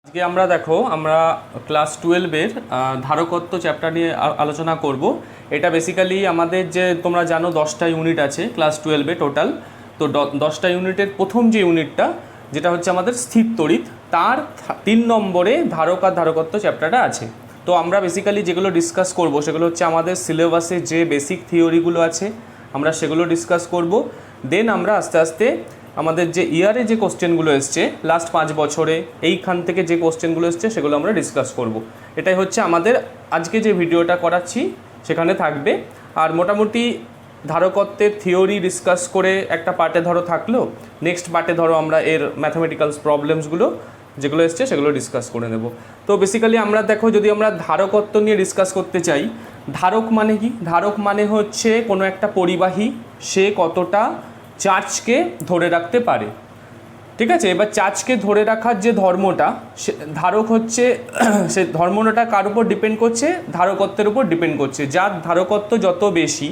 আজকে আমরা দেখো আমরা ক্লাস 12-এর ধারকত্ব চ্যাপ্টার নিয়ে আলোচনা করব। এটা বেসিক্যালি আমাদের যে তোমরা জানো 10টা ইউনিট আছে ক্লাস 12-এ টোটাল। তো 10টা ইউনিটের প্রথম যে ইউনিটটা যেটা হচ্ছে আমাদের স্থির তড়িৎ, তার 3 নম্বরে ধারক আর ধারকত্ব চ্যাপ্টারটা আছে। তো আমরা বেসিক্যালি যেগুলো ডিসকাস করব সেগুলো হচ্ছে আমাদের সিলেবাসে যে বেসিক থিওরিগুলো আছে আমরা সেগুলো ডিসকাস করব। দেন আমরা আস্তে আস্তে আমাদের যে ইয়ারে যে কোশ্চেনগুলো এসছে লাস্ট 5 বছরে এইখান থেকে যে কোশ্চেনগুলো এসছে সেগুলো আমরা ডিসকাস করব। এটাই হচ্ছে আমাদের আজকে যে ভিডিওটা করাচ্ছি সেখানে থাকবে। আর মোটামুটি ধারকত্বের থিওরি ডিসকাস করে একটা পার্টে ধরো থাকলো, নেক্সট পার্টে ধরো আমরা এর ম্যাথামেটিক্যাল প্রবলেমসগুলো যেগুলো এসছে সেগুলো ডিসকাস করে নেব। তো বেসিক্যালি আমরা দেখো, যদি আমরা ধারকত্ব নিয়ে ডিসকাস করতে চাই, ধারক মানে কি? ধারক মানে হচ্ছে কোনো একটা পরিবাহী সে কতটা চার্জকে ধরে রাখতে পারে। ঠিক আছে, এবার চার্জকে ধরে রাখার যে ধর্মটা, সে ধারক হচ্ছে সে ধর্মটা কার উপর ডিপেন্ড করছে? ধারকত্বের উপর ডিপেন্ড করছে। যার ধারকত্ব যত বেশি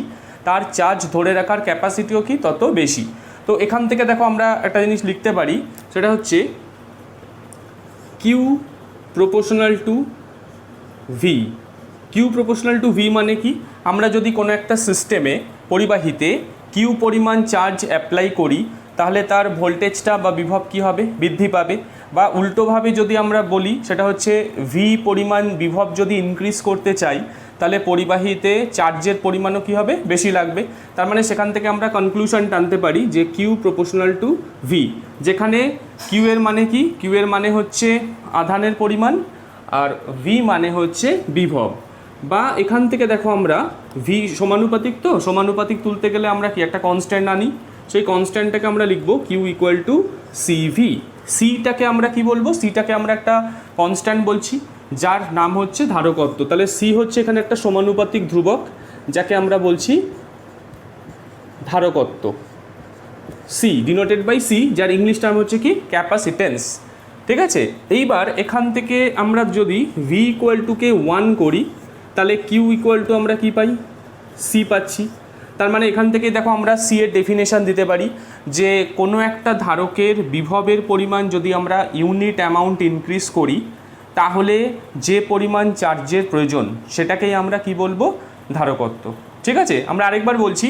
তার চার্জ ধরে রাখার ক্যাপাসিটিও কি তত বেশি। তো এখান থেকে দেখো আমরা একটা জিনিস লিখতে পারি, সেটা হচ্ছে Q proportional to V. Q proportional to V মানে কি? আমরা যদি কোনো একটা সিস্টেমে পরিবাহীতে কিউ পরিমাণ চার্জ অ্যাপ্লাই করি তাহলে তার ভোল্টেজটা বা বিভব কী হবে? বৃদ্ধি পাবে। বা উল্টোভাবে যদি আমরা বলি সেটা হচ্ছে ভি পরিমাণ বিভব যদি ইনক্রিজ করতে চাই তাহলে পরিবাহীতে চার্জের পরিমাণও কী হবে? বেশি লাগবে। তার মানে সেখান থেকে আমরা কনক্লুশন টানতে পারি যে কিউ প্রপোর্শনাল টু ভি, যেখানে কিউ এর মানে কি? কিউ এর মানে হচ্ছে আধানের পরিমাণ আর ভি মানে হচ্ছে বিভব। বা এখান থেকে দেখো আমরা ভি সমানুপাতিক, তো সমানুপাতিক তুলতে গেলে আমরা কি একটা কনস্ট্যান্ট আনি, সেই কনস্ট্যান্টটাকে আমরা লিখব কিউ ইকুয়াল টু সিভি। সিটাকে আমরা কি বলবো? সিটাকে আমরা একটা কনস্ট্যান্ট বলছি যার নাম হচ্ছে ধারকত্ব। তাহলে সি হচ্ছে এখানে একটা সমানুপাতিক ধ্রুবক যাকে আমরা বলছি ধারকত্ব। সি ডিনোটেড বাই সি, যার ইংলিশ টার্ম হচ্ছে কি? ক্যাপাসিটেন্স। ঠিক আছে, এইবার এখান থেকে আমরা যদি ভি ইকুয়াল টুকে 1 করি তাহলে কিউ ইকুয়াল টু আমরা কি পাই? সি পাচ্ছি। তার মানে এখান থেকে দেখো আমরা সি এর ডেফিনেশান দিতে পারি যে কোনো একটা ধারকের বিভবের পরিমাণ যদি আমরা ইউনিট অ্যামাউন্ট ইনক্রিজ করি তাহলে যে পরিমাণ চার্জের প্রয়োজন সেটাকেই আমরা কি বলবো? ধারকত্ব। ঠিক আছে, আমরা আরেকবার বলছি,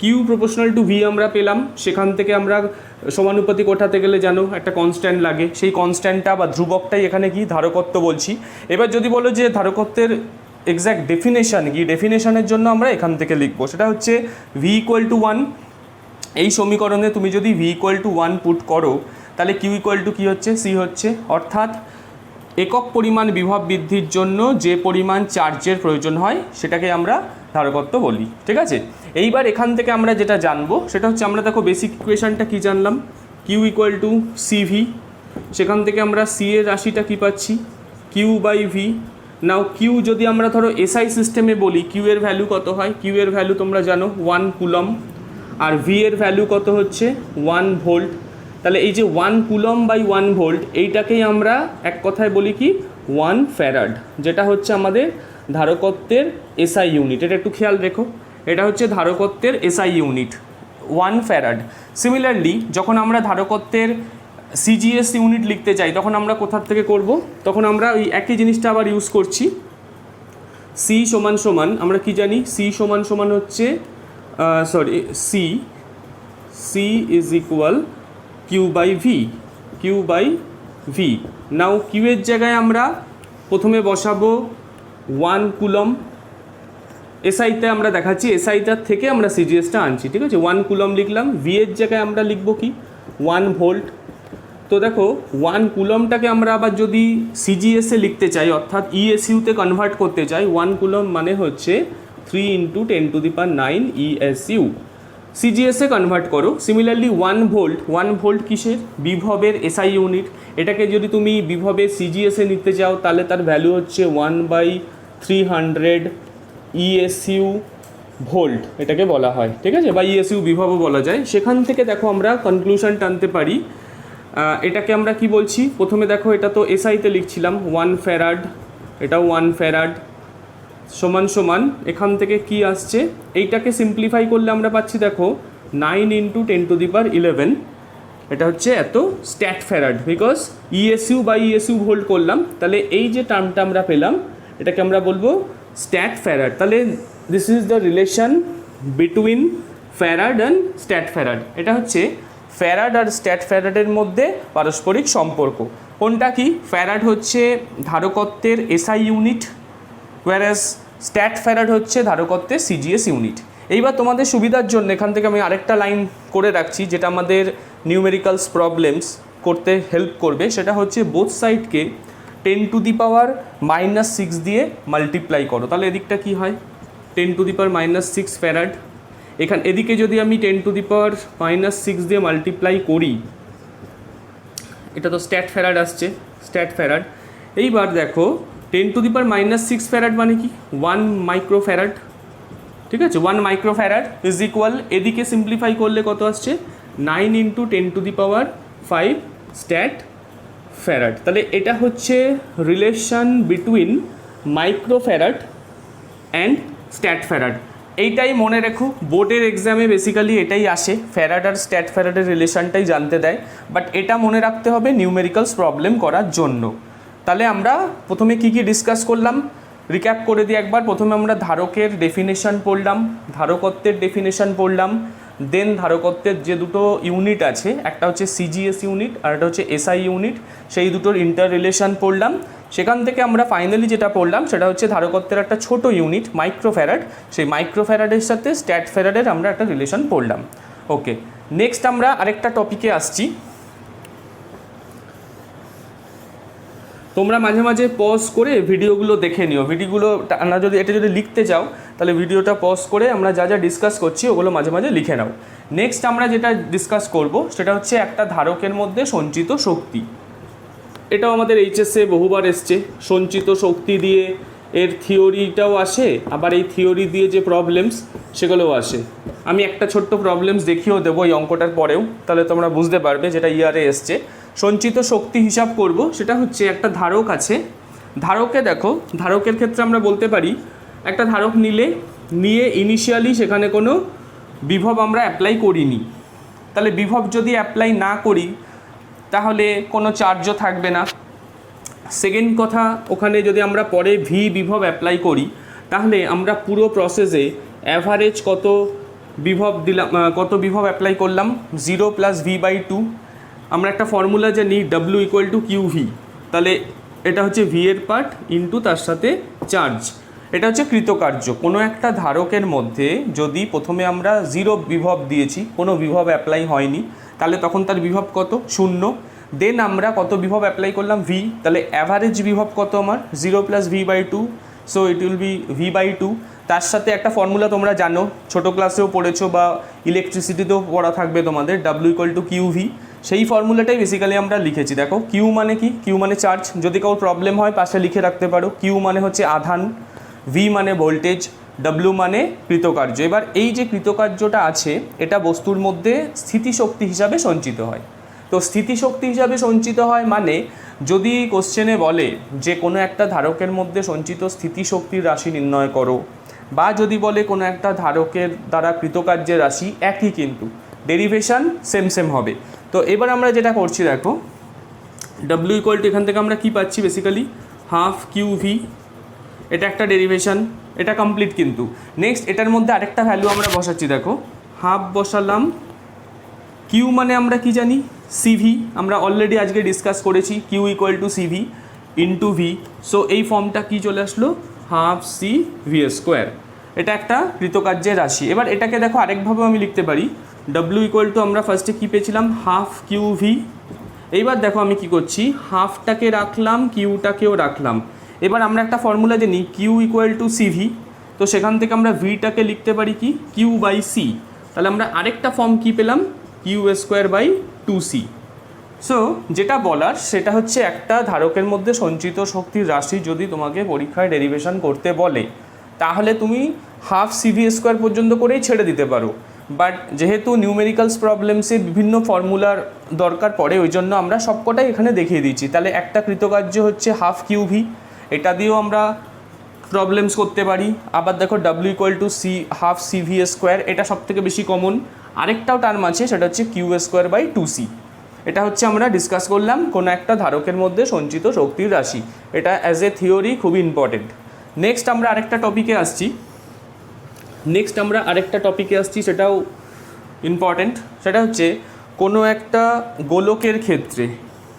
কিউ প্রপোর্শনাল টু ভি আমরা পেলাম, সেখান থেকে আমরা সমানুপাতিক ওঠাতে গেলে জানো একটা কনস্ট্যান্ট লাগে, সেই কনস্ট্যান্টটা বা ধ্রুবকটাই এখানে কি? ধারকত্ব বলছি। এবার যদি বলো যে ধারকত্বের এক্স্যাক্ট ডেফিনেশান কি, ডেফিনেশানের জন্য আমরা এখান থেকে লিখবো, সেটা হচ্ছে ভি ইকুয়াল টু 1। এই সমীকরণে তুমি যদি ভি ইকুয়াল টু 1 পুট করো তাহলে কিউ ইকুয়াল টু কী হচ্ছে? সি হচ্ছে। অর্থাৎ একক পরিমাণ বিভব বৃদ্ধির জন্য যে পরিমাণ চার্জের প্রয়োজন হয় সেটাকে আমরা ধারকত্ব বলি। ঠিক আছে, এইবার এখান থেকে আমরা যেটা জানবো সেটা হচ্ছে, আমরা দেখো বেসিক ইকুয়েশনটা কী জানলাম? Q equal to CV. সেখান থেকে আমরা সি এর রাশিটা কী পাচ্ছি? Q by V. Now Q যদি আমরা ধরো এসআই সিস্টেমে বলি, কিউ এর ভ্যালু কত হয়? কিউ এর ভ্যালু তোমরা জানো 1 কুলম, আর ভি এর ভ্যালু কত হচ্ছে? 1 ভোল্ট। তাহলে এই যে 1 কুলম বাই 1 ভোল্ট, এইটাকেই আমরা এক কথায় বলি কি? 1 ফ্যারাড, যেটা হচ্ছে আমাদের ধারকত্বের এসআই ইউনিট। এটা একটু খেয়াল রেখো, এটা হচ্ছে ধারকত্বের এসআই ইউনিট 1 ফ্যারাড। সিমিলারলি যখন আমরা ধারকত্বের সিজিএস ইউনিট লিখতে চাই তখন আমরা কোথার থেকে করব? তখন আমরা ওই একই জিনিসটা আবার ইউজ করছি। সি সমান সমান আমরা কি জানি? সি সমান সমান হচ্ছে C is equal Q by V. Q by V. Now Q এর জায়গায় আমরা প্রথমে বসাবো 1 কুলম। এসআইতে আমরা দেখাচ্ছি, এসআইটার থেকে আমরা সিজিএসটা আনছি। ঠিক আছে, 1 কুলম লিখলাম। ভি এর জায়গায় আমরা লিখবো কি? 1 ভোল্ট। তো দেখো 1 কুলমটাকে আমরা আবার যদি সিজিএসে লিখতে চাই অর্থাৎ ইএসইউতে কনভার্ট করতে চাই, 1 কুলম মানে হচ্ছে 3 × 10⁹ ইএসইউ। সিজিএসে কনভার্ট করো। সিমিলারলি 1 ভোল্ট, 1 ভোল্ট কিসের? বিভবের এসআই ইউনিট। এটাকে যদি তুমি বিভবের সিজিএসে নিতে চাও তাহলে তার ভ্যালু হচ্ছে 1/300 ইএসইউ ভোল্ট, এটাকে বলা হয়। ঠিক আছে, বা ইএসইউ বিভবও বলা যায়। সেখান থেকে দেখো আমরা কনক্লুশন টানতে পারি, এটাকে আমরা কি বলছি? প্রথমে দেখো এটা তো এসআইতে লিখছিলাম 1 ফ্যারাড, এটাও 1 ফ্যারাড সমান সমান এখান থেকে কি আসছে? এইটাকে সিম্পলিফাই করলে আমরা পাচ্ছি দেখো 9 × 10⁻11 এটা হচ্ছে এত stat farad, because ESU by ESU volt করলাম, তাহলে এই যে টার্মটা আমরা পেলাম এটাকে আমরা বলবো স্ট্যাট ফ্যারাড। তাহলে this is the relation between farad and stat farad. এটা হচ্ছে ফ্যারাড আর স্ট্যাট ফ্যারাডের মধ্যে পারস্পরিক সম্পর্ক। কোনটা কি? ফ্যারাড হচ্ছে ধারকত্বের SI unit, whereas stat farad হচ্ছে ধারকত্বের সিজিএস ইউনিট। এইবার তোমাদের সুবিধার জন্য এখান থেকে আমি আরেকটা লাইন করে রাখছি যেটা আমাদের নিউমেরিক্যালস প্রবলেমস করতে হেল্প করবে। সেটা হচ্ছে বোথ সাইডকে 10⁻⁻6 দিয়ে মাল্টিপ্লাই করো। তাহলে এদিকটা কি হয়? 10⁻⁻6 ফ্যারাড। এদিকে যদি আমি 10⁻⁻6 দিয়ে মাল্টিপ্লাই করি, এটা তো স্ট্যাট ফ্যারাড আসছে, স্ট্যাট ফ্যারাড। এইবার দেখো 10⁻⁻6 ফ্যারাড মানে কি? 1 মাইক্রো ফ্যারাড। ঠিক আছে, 1 মাইক্রো ফ্যারাড ইজ ইকুয়াল, এদিকে সিম্পলিফাই করলে কত আসছে? 9 × 10⁵ স্ট্যাট ফ্যারাড। তাহলে এটা হচ্ছে relation between micro farad and stat farad. এইটাই মনে রেখো, বোর্ডের এক্সামে বেসিক্যালি এটাই আসে, ফ্যারাড আর স্ট্যাট ফ্যারাডের রিলেশনটাই জানতে দেয়, বাট এটা মনে রাখতে হবে নিউমেরিক্যালস প্রবলেম করার জন্য। তাহলে আমরা প্রথমে কি কি ডিসকাস করলাম রিক্যাপ করে দিই একবার। প্রথমে আমরা ধারকের ডেফিনেশন পড়লাম, ধারকত্বের ডেফিনেশন পড়লাম, দেন ধারকত্বের যে দুটো ইউনিট আছে, একটা হচ্ছে সিজিএস ইউনিট আর একটা হচ্ছে এসআই ইউনিট, সেই দুটোর ইন্টার রিলেশন পড়লাম। সেখান থেকে আমরা ফাইনালি যেটা পড়লাম সেটা হচ্ছে ধারকত্বের একটা ছোট ইউনিট মাইক্রোফ্যারাড, সেই মাইক্রোফ্যারাডের সাথে স্ট্যাট ফ্যারাডের আমরা একটা রিলেশন পড়লাম। ওকে, নেক্সট আমরা আরেকটা টপিকে আসছি। তোমরা মাঝে মাঝে পজ করে ভিডিওগুলো দেখে নিও, ভিডিওগুলো না যদি এটা যদি লিখতে চাও তাহলে ভিডিওটা পজ করে আমরা যা যা ডিসকাস করছি ওগুলো মাঝে মাঝে লিখে নাও। নেক্সট আমরা যেটা ডিসকাস করব সেটা হচ্ছে একটা ধারকের মধ্যে সঞ্চিত শক্তি। এটাও আমাদের এইচএসে বহুবার এসছে, সঞ্চিত শক্তি দিয়ে এর থিওরিটাও আসে, আবার এই থিওরি দিয়ে যে প্রবলেমস সেগুলোও আসে। আমি একটা ছোট্ট প্রবলেমস দেখিয়েও দেবো এই অঙ্কটার পরেও, তাহলে তোমরা বুঝতে পারবে যেটা ইয়ারে এসছে। সঞ্চিত শক্তি হিসাব করব, সেটা হচ্ছে একটা ধারক আছে, ধারকে দেখো, ধারকের ক্ষেত্রে আমরা বলতে পারি একটা ধারক নিয়ে ইনিশিয়ালি সেখানে কোনো বিভব আমরা অ্যাপ্লাই করিনি, তাহলে বিভব যদি অ্যাপ্লাই না করি তাহলে কোনো চার্জও থাকবে না। সেকেন্ড কথা, ওখানে যদি আমরা পরে ভি বিভব অ্যাপ্লাই করি তাহলে আমরা পুরো প্রসেসে অ্যাভারেজ কত বিভব অ্যাপ্লাই করলাম? 0 + v/2। আমরা একটা ফর্মুলা জানি W = QV, তাহলে এটা হচ্ছে ভি এর পার্ট ইন্টু তার সাথে চার্জ। এটা হচ্ছে কৃতকার্য। কোনো একটা ধারকের মধ্যে যদি প্রথমে আমরা 0 বিভব দিয়েছি, কোনো বিভব অ্যাপ্লাই হয়নি, তাহলে তখন তার বিভব কত? 0। দেন আমরা কত বিভব অ্যাপ্লাই করলাম? ভি, তাহলে অ্যাভারেজ বিভব কত আমার? 0 + v/2, so it will be v/2। তার সাথে একটা ফর্মুলা তোমরা জানো, ছোটো ক্লাসেও পড়েছো বা ইলেকট্রিসিটিতেও পড়া থাকবে তোমাদের, W = QV। সেই ফর্মুলাটাই বেসিক্যালি আমরা লিখেছি। দেখো কিউ মানে কি? কিউ মানে চার্জ, যদি কারোর প্রবলেম হয় পাশে লিখে রাখতে পারো। কিউ মানে হচ্ছে আধান, ভি মানে ভোল্টেজ, ডব্লিউ মানে কৃতকার্য। এবার এই যে কৃতকার্যটা আছে এটা বস্তুর মধ্যে স্থিতিশক্তি হিসাবে সঞ্চিত হয়। তো স্থিতিশক্তি হিসাবে সঞ্চিত হয় মানে যদি কোশ্চেনে বলে যে কোনো একটা ধারকের মধ্যে সঞ্চিত স্থিতিশক্তির রাশি নির্ণয় করো, বা যদি বলে কোনো একটা ধারকের দ্বারা কৃতকার্যের রাশি, একই কিন্তু ডেরিভেশন সেম হবে। তো এবার আমরা যেটা করছি দেখো, W = এখান থেকে আমরা কি পাচ্ছি বেসিক্যালি? ½ QV। এটা একটা ডেরিভেশন, এটা কমপ্লিট। কিন্তু নেক্সট এটার মধ্যে আরেকটা ভ্যালু আমরা বসাচ্ছি, দেখো ½ বসালাম। কিউ মানে আমরা কি জানি? CV, আমরা অলরেডি আজকে ডিসকাস করেছি, কিউ = CV × V। সো এই ফর্মটা কি চলে আসলো? ½ CV²। এটা একটা কৃতকার্যের রাশি। এবার এটাকে দেখো আরেকভাবেও আমি লিখতে পারি, W = আমরা ফার্স্টে কী পেয়েছিলাম? ½ QV। এইবার দেখো আমি কি করছি, হাফটাকে রাখলাম, কিউটাকেও রাখলাম। এবার আমরা একটা ফর্মুলা জানি কিউ = CV, তো সেখান থেকে আমরা ভিটাকে লিখতে পারি কি? Q/C। তাহলে আমরা আরেকটা ফর্ম কি পেলাম? Q²/2C। সো যেটা বলার সেটা হচ্ছে একটা ধারকের মধ্যে সঞ্চিত শক্তির রাশি যদি তোমাকে পরীক্ষায় ডেরিভেশন করতে বলে তাহলে তুমি ½ CV² পর্যন্ত করেই ছেড়ে দিতে পারো, বাট যেহেতু নিউমেরিক্যালস প্রবলেমসে বিভিন্ন ফর্মুলার দরকার পড়ে ওই জন্য আমরা সবকটাই এখানে দেখিয়ে দিচ্ছি। তাহলে একটা কৃতকার্য হচ্ছে ½ QV, এটা দিয়েও আমরা প্রবলেমস করতে পারি। আবার দেখো W = ½ CV², এটা সবথেকে বেশি কমন। আরেকটাও টার্ম আছে, সেটা হচ্ছে Q²/2C। এটা হচ্ছে আমরা ডিসকাস করলাম কোনো একটা ধারকের মধ্যে সঞ্চিত শক্তির রাশি। এটা অ্যাজ এ থিওরি খুবই ইম্পর্টেন্ট। নেক্সট আমরা আরেকটা টপিকে আসছি, সেটাও ইম্পর্টেন্ট। সেটা হচ্ছে কোনো একটা গোলকের ক্ষেত্রে,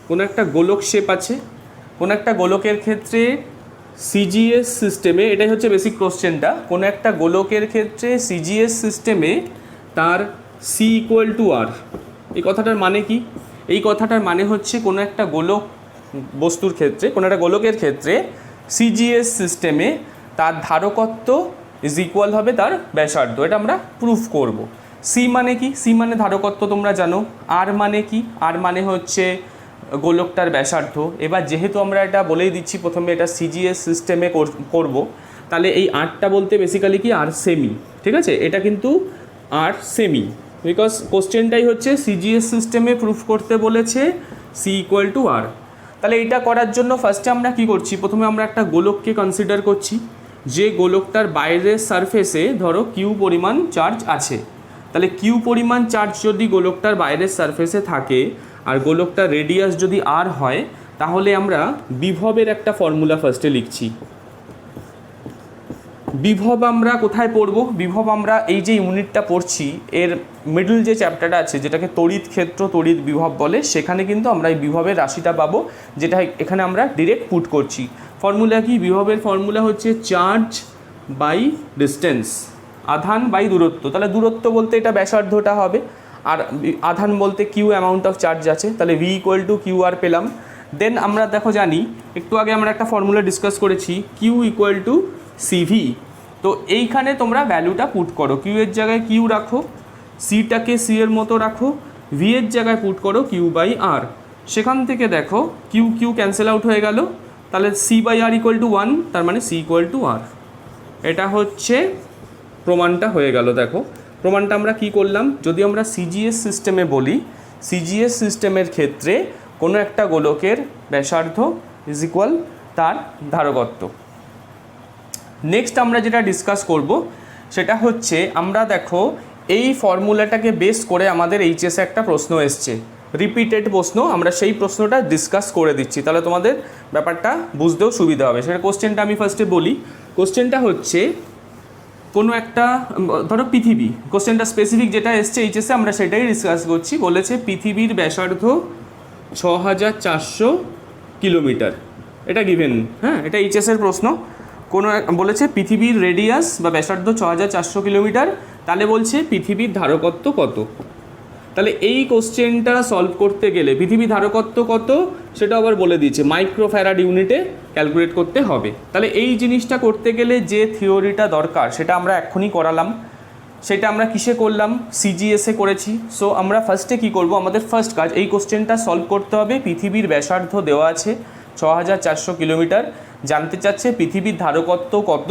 কোনো একটা গোলক শেপ আছে, কোনো একটা গোলকের ক্ষেত্রে সিজিএস সিস্টেমে, এটাই হচ্ছে বেসিক কোশ্চেনটা, কোনো একটা গোলকের ক্ষেত্রে সিজিএস সিস্টেমে তার সি ইকুয়াল টু আর। এই কথাটার মানে কি? এই কথাটার মানে হচ্ছে কোনো একটা গোলক বস্তুর ক্ষেত্রে, কোনো একটা গোলকের ক্ষেত্রে সিজিএস সিস্টেমে তার ধারকত্ব ইজ ইকুয়াল হবে তার ব্যাসার্ধ। এটা আমরা প্রুফ করব। সি মানে কি? সি মানে ধারকত্ব, তোমরা জানো। আর মানে কি? আর মানে হচ্ছে গোলকটার ব্যাসার্ধ। এবার যেহেতু আমরা এটা বলেই দিচ্ছি প্রথমে এটা সিজিএস সিস্টেমে করব, তাহলে এই আরটা বলতে বেসিক্যালি কি? আর সেমি, ঠিক আছে? এটা কিন্তু আর সেমি, বিকজ কোশ্চেনটাই হচ্ছে সিজিএস সিস্টেমে প্রুফ করতে বলেছে সি ইকুয়াল টু আর। তাহলে এটা করার জন্য ফার্স্টে আমরা কি করছি? প্রথমে আমরা একটা গোলককে কনসিডার করছি, যে গোলকটার বাইরের সারফেসে ধরো কিউ পরিমাণ চার্জ আছে। তাহলে কিউ পরিমাণ চার্জ যদি গোলকটার বাইরের সারফেসে থাকে আর গোলকটার রেডিয়াস যদি আর হয়, তাহলে আমরা বিভবের একটা ফর্মুলা ফার্স্টে লিখছি। বিভব আমরা কোথায় পড়ব? বিভব আমরা এই যে ইউনিটটা পড়ছি এর মিডল যে চ্যাপ্টারটা আছে, যেটাকে তড়িৎ ক্ষেত্র তড়িৎ বিভব বলে, সেখানে কিন্তু আমরা এই বিভবের রাশিটা পাবো, যেটা এখানে আমরা ডিরেক্ট পুট করছি। ফর্মুলা কি? বিভবের ফর্মুলা হচ্ছে চার্জ বাই ডিস্টেন্স, আধান বাই দূরত্ব। তাহলে দূরত্ব বলতে এটা ব্যাসার্ধটা হবে, আর আধান বলতে কিউ অ্যামাউন্ট অফ চার্জ আছে, তাহলে V equal to Q R পেলাম। দেন আমরা দেখো জানি, একটু আগে আমরা একটা ফর্মুলা ডিসকাস করেছি, কিউ ইকুয়াল টু সিভি। তো এইখানে তোমরা ভ্যালুটা পুট করো, কিউ এর জায়গায় কিউ রাখো, সিটাকে সি এর মতো রাখো, ভি এর জায়গায় পুট করো কিউ বাই আর। সেখান থেকে দেখো কিউ কিউ ক্যান্সেল আউট হয়ে গেল, তাহলে C by R equal to 1, তার মানে সি ইকুয়াল টু আর। এটা হচ্ছে প্রমাণটা হয়ে গেল। দেখো প্রমাণটা আমরা কি করলাম? যদি আমরা সিজিএস সিস্টেমে বলি, সিজিএস সিস্টেমের ক্ষেত্রে কোনো একটা গোলকের ব্যাসার্ধ ইজ ইকুয়াল তার ধারকত্ব। নেক্সট আমরা যেটা ডিসকাস করব সেটা হচ্ছে, আমরা দেখো এই ফর্মুলাটাকে বেস করে আমাদের এইচএসে একটা প্রশ্ন এসছে, রিপিটেড প্রশ্ন। আমরা সেই প্রশ্নটা ডিসকাস করে দিচ্ছি, তাহলে তোমাদের ব্যাপারটা বুঝতেও সুবিধা হবে। সেটা কোশ্চেনটা আমি ফার্স্টে বলি। কোশ্চেনটা হচ্ছে কোনো একটা, ধরো পৃথিবী, কোশ্চেনটা স্পেসিফিক যেটা এসছে এইচএসে আমরা সেটাই ডিসকাস করছি। বলেছে পৃথিবীর ব্যাসার্ধ 6400 কিলোমিটার, এটা গিভেন। হ্যাঁ, এটা এইচএসের প্রশ্ন। কোনো বলেছে পৃথিবীর রেডিয়াস বা ব্যাসার্ধ 6400 কিলোমিটার, তাহলে বলছে পৃথিবীর ধারকত্ব কত। তাহলে এই কোশ্চেনটা সলভ করতে গেলে পৃথিবীর ধারকত্ব কত সেটা আবার বলে দিয়েছে, মাইক্রোফ্যারাড ইউনিটে ক্যালকুলেট করতে হবে। তাহলে এই জিনিসটা করতে গেলে যে থিওরিটা দরকার সেটা আমরা এক্ষুনি করালাম। সেটা আমরা কিসে করলাম? সিজিএসে করেছি। সো আমরা ফার্স্টে কি করব? আমাদের ফার্স্ট কাজ এই কোশ্চেনটা সলভ করতে হবে। পৃথিবীর ব্যাসার্ধ দেওয়া আছে 6400 কিলোমিটার, জানতে চাচ্ছে পৃথিবীর ধারকত্ব কত,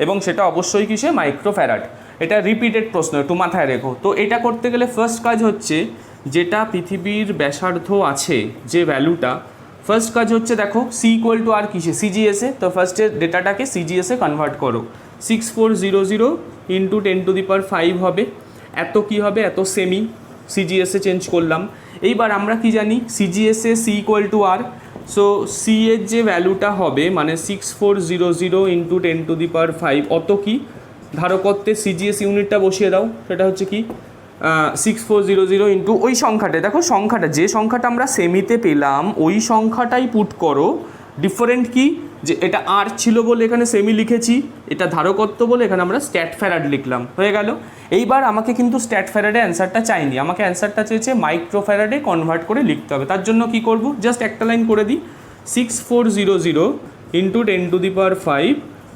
এবং সেটা অবশ্যই কিসে? মাইক্রোফ্যারাড। এটা রিপিটেড প্রশ্ন, একটু মাথায় রেখো। তো এটা করতে গেলে ফার্স্ট কাজ হচ্ছে, যেটা পৃথিবীর ব্যাসার্ধ আছে যে ভ্যালুটা, ফার্স্ট কাজ হচ্ছে দেখো সি ইকুয়াল টু আর কিসে? সিজিএসে। তো ফার্স্টে ডেটাটাকে সিজিএসে কনভার্ট করো। 6400 ইন্টু 10⁵ হবে, এত কি হবে? এত সেমি। সিজিএসে চেঞ্জ করলাম। এইবার আমরা কি জানি? সিজিএসে C equal to R. So C এর যে ভ্যালুটা হবে, মানে 6400 ইন্টু 10⁵, অত কি? ধারকত্বের সিজিএস ইউনিটটা বসিয়ে দাও, সেটা হচ্ছে কি 6400 ইন্টু ওই সংখ্যাটা, দেখো সংখ্যাটা, যে সংখ্যাটা আমরা সেমিতে পেলাম ওই সংখ্যাটাই পুট করো। ডিফারেন্ট কি? যে এটা আর ছিল বলে এখানে সেমি লিখেছি, এটা ধারকত্ব বলে এখানে আমরা স্ট্যাট ফ্যারাড লিখলাম, হয়ে গেল। এইবার আমাকে কিন্তু স্ট্যাট ফ্যারাডে অ্যান্সারটা চাইনি, আমাকে অ্যান্সারটা চেয়েছে মাইক্রোফ্যারাডে কনভার্ট করে লিখতে হবে। তার জন্য কি করব? জাস্ট একটা লাইন করে দিই, 6400 ইন্টু 10⁵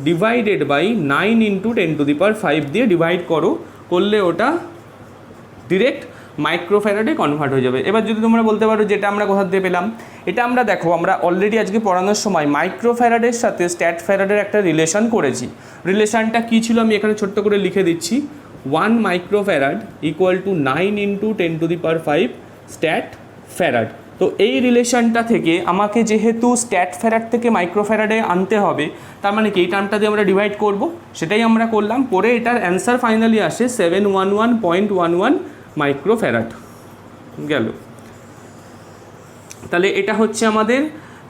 ডিভাইডেড বাই 9 ইন্টু 10⁵ দিয়ে ডিভাইড করো, করলে ওটা ডিরেক্ট মাইক্রোফ্যারাডে কনভার্ট হয়ে যাবে। এবার যদি তোমরা বলতে পারো যেটা আমরা কোথা দিয়ে পেলাম, এটা আমরা দেখো আমরা অলরেডি আজকে পড়ানোর সময় মাইক্রোফ্যারাডের সাথে স্ট্যাট ফ্যারাডের একটা রিলেশন করেছি। রিলেশনটা কী ছিল আমি এখানে ছোট্ট করে লিখে দিচ্ছি, 1 microfarad equal to 9 into 10⁵ stat farad. তো এই রিলেশনটা থেকে আমাকে যেহেতু স্ট্যাট ফ্যারাড থেকে মাইক্রোফ্যারাডে আনতে হবে, তার মানে কি এই টার্মটা দিয়ে আমরা ডিভাইড করব, সেটাই আমরা করলাম। পরে এটার অ্যান্সার ফাইনালি আসে 711.11 মাইক্রোফ্যারাড। গেল। তাহলে এটা হচ্ছে আমাদের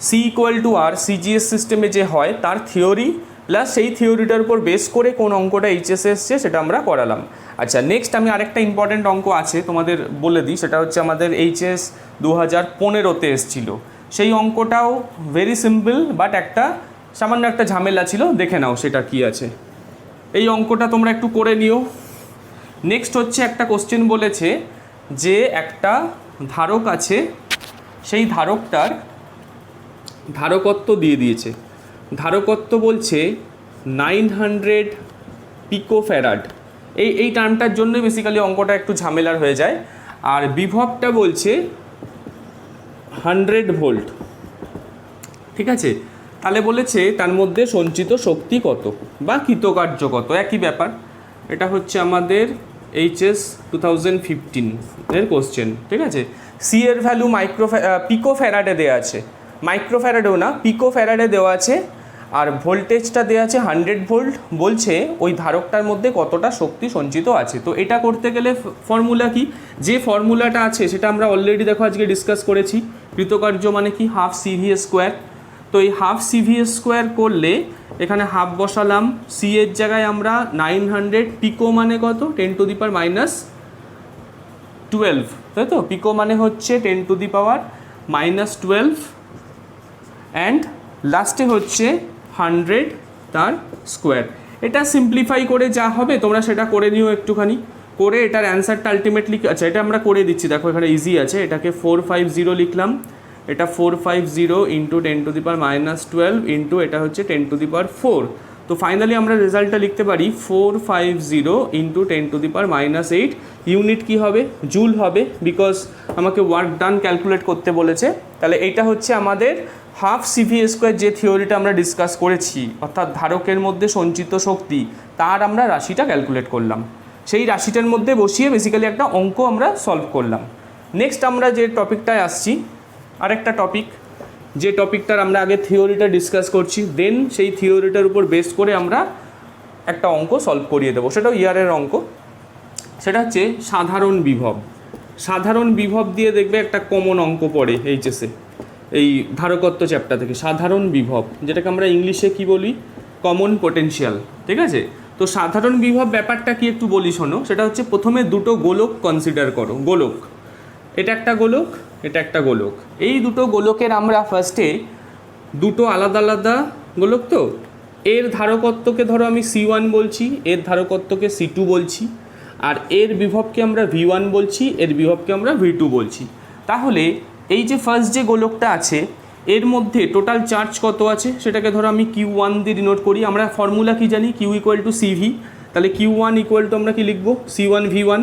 C equal to R CGS সিস্টেমে যে হয় তার থিওরি প্লাস সেই থিওরিটার উপর বেস করে কোন অঙ্কটা এইচএসে এসছে সেটা আমরা করালাম। আচ্ছা, নেক্সট আমি আরেকটা ইম্পর্টেন্ট অঙ্ক আছে তোমাদের বলে দিই, সেটা হচ্ছে আমাদের এইচএস 2015-তে এসেছিলো। সেই অঙ্কটাও ভেরি সিম্পল, বাট একটা সামান্য একটা ঝামেলা ছিল, দেখে নাও সেটা কি আছে। এই অঙ্কটা তোমরা একটু করে নিও। নেক্সট হচ্ছে একটা কোশ্চেন বলেছে যে একটা ধারক আছে, সেই ধারকটার ধারকত্ব দিয়ে দিয়েছে। ধারকত্ব বলছে 900 পিকোফ্যারাড। এই টার্মটার জন্যই বেসিক্যালি অঙ্কটা একটু ঝামেলার হয়ে যায়। আর বিভবটা বলছে 100 ভোল্ট, ঠিক আছে। তাহলে বলেছে তার মধ্যে সঞ্চিত শক্তি কত বা কৃতকার্য কত, একই ব্যাপার। এটা হচ্ছে আমাদের এইচএস 2015-এর কোশ্চেন, ঠিক আছে। সি এর ভ্যালু পিকোফ্যারাডে দেওয়া আছে, মাইক্রোফ্যারাডেও না, পিকোফ্যারাডে দেওয়া আছে। আর ভোল্টেজটা দেওয়া আছে 100 ভোল্ট। বলছে ওই ধারকটার মধ্যে কতটা শক্তি সঞ্চিত আছে। তো এটা করতে গেলে ফর্মুলা কি, যে ফর্মুলাটা আছে সেটা আমরা অলরেডি দেখো আজকে ডিসকাস করেছি। কৃতকার্য মানে কি, হাফ সিভি স্কোয়ার। তো এই হাফ সিভি স্কোয়ার করলে এখানে হাফ বসালাম, সি এর জায়গায় আমরা 900, পিকো মানে কত 10⁻12, তাই তো। পিকো মানে হচ্ছে 10⁻12 অ্যান্ড লাস্টে হচ্ছে 100 তার স্কোয়ার। এটা সিম্পলিফাই করে যা হবে তোমরা সেটা করে নিও একটুখানি, করে এটার অ্যান্সারটা আলটিমেটলি, আচ্ছা এটা আমরা করে দিচ্ছি, দেখো এখানে ইজি আছে। এটাকে 450 লিখলাম, এটা 450 ইন্টু 10⁻12 ইন্টু এটা হচ্ছে 10⁻4। তো ফাইনালি আমরা রেজাল্টটা লিখতে পারি 450 ইন্টু 10⁻8। ইউনিট কি হবে, জুল হবে, বিকজ আমাকে ওয়ার্ক ডান ক্যালকুলেট করতে বলেছে। তাহলে এইটা হচ্ছে আমাদের হাফ সিভি স্কোয়ার যে থিওরিটা আমরা ডিসকাস করেছি, অর্থাৎ ধারকের মধ্যে সঞ্চিত শক্তি, তার আমরা রাশিটা ক্যালকুলেট করলাম। সেই রাশিটার মধ্যে বসিয়ে বেসিক্যালি একটা অঙ্ক আমরা সলভ করলাম। নেক্সট আমরা যে টপিকটায় আসছি, আরেকটা টপিক, যে টপিকটার আমরা আগে থিওরিটা ডিসকাস করছি, দেন সেই থিওরিটার উপর বেস করে আমরা একটা অঙ্ক সলভ করিয়ে দেবো, সেটাও ইয়ারের অঙ্ক। সেটা হচ্ছে সাধারণ বিভব। সাধারণ বিভব দিয়ে দেখবে একটা কমন অঙ্ক পড়ে এইচএসে, এই ধারকত্ব চ্যাপ্টার থেকে। সাধারণ বিভব, যেটাকে আমরা ইংলিশে কি বলি, কমন পোটেনশিয়াল, ঠিক আছে। তো সাধারণ বিভব ব্যাপারটা কি একটু বলি শোনো। সেটা হচ্ছে প্রথমে দুটো গোলক কনসিডার করো। গোলক, এটা একটা গোলক, এটা একটা গোলক। এই দুটো গোলকের আমরা ফার্স্টে দুটো আলাদা আলাদা গোলক, তো এর ধারকত্বকে ধরো আমি C1 বলছি, এর ধারকত্বকে C2 বলছি, আর এর বিভবকে আমরা V1 বলছি, এর বিভবকে আমরা V2 বলছি। তাহলে এই যে ফার্স্ট যে গোলকটা আছে এর মধ্যে টোটাল চার্জ কত আছে সেটাকে ধরো আমি Q1 দিয়ে ডিনোট করি। আমরা ফর্মুলা কি জানি, Q ইকুয়াল টু CV। তাহলে Q1 ইকুয়াল টু আমরা কি লিখবো, C1 V1।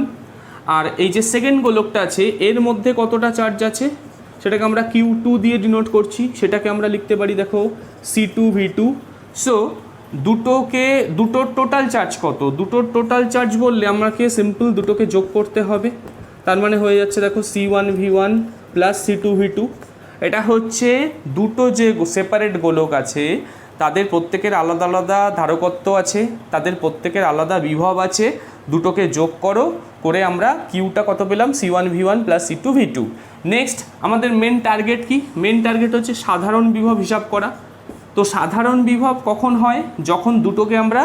আর এই যে সেকেন্ড গোলকটা আছে এর মধ্যে কতটা চার্জ আছে সেটাকে আমরা Q2 দিয়ে ডিনোট করছি, সেটাকে আমরা লিখতে পারি দেখো C2 V2। সো দুটোর টোটাল চার্জ কত, দুটোর টোটাল চার্জ বললে আমাকে সিম্পল দুটোকে যোগ করতে হবে। তার মানে হয়ে যাচ্ছে দেখো C1 V1 plus C2 V2। এটা হচ্ছে দুটো যে সেপারেট গোলক আছে তাদের প্রত্যেকের আলাদা আলাদা ধারকত্ব আছে, তাদের প্রত্যেকের আলাদা বিভব আছে। দুটোকে যোগ করো, করে আমরা কিউটা কত পেলাম, C1 V1 plus C2 V2। Next আমাদের মেন টার্গেট কি, মেন টার্গেট হচ্ছে সাধারণ বিভব হিসাব করা। তো সাধারণ বিভব কখন হয়, যখন দুটোকে আমরা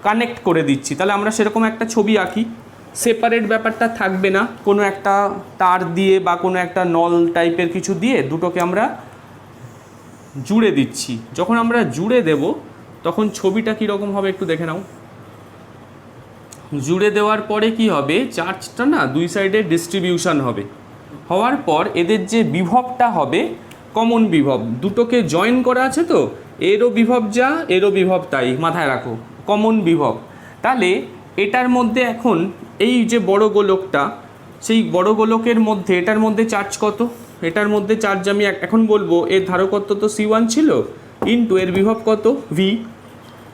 কানেক্ট করে দিচ্ছি। তাহলে আমরা সেরকম একটা ছবি আঁকি, সেপারেট ব্যাপারটা থাকবে না, কোনো একটা তার দিয়ে বা কোনো একটা নল টাইপের কিছু দিয়ে দুটোকে আমরা জুড়ে দিচ্ছি। যখন আমরা জুড়ে দেব তখন ছবিটা কীরকম হবে একটু দেখে নাও। জুড়ে দেওয়ার পরে কি হবে, চার্জটা না দুই সাইডে ডিস্ট্রিবিউশন হবে। হওয়ার পর এদের যে বিভবটা হবে কমন বিভব, দুটোকে জয়েন করা আছে, তো এরও বিভব যা এরও বিভব তাই, মাথায় রাখো কমন বিভব। তাহলে এটার মধ্যে এখন এই যে বড় গোলকটা, সেই বড় গোলকের মধ্যে এটার মধ্যে চার্জ কত, এটার মধ্যে চার্জ আমি এখন বলবো এর ধারকত্ব তো C1 ছিল ইন্টু এর বিভব কত V।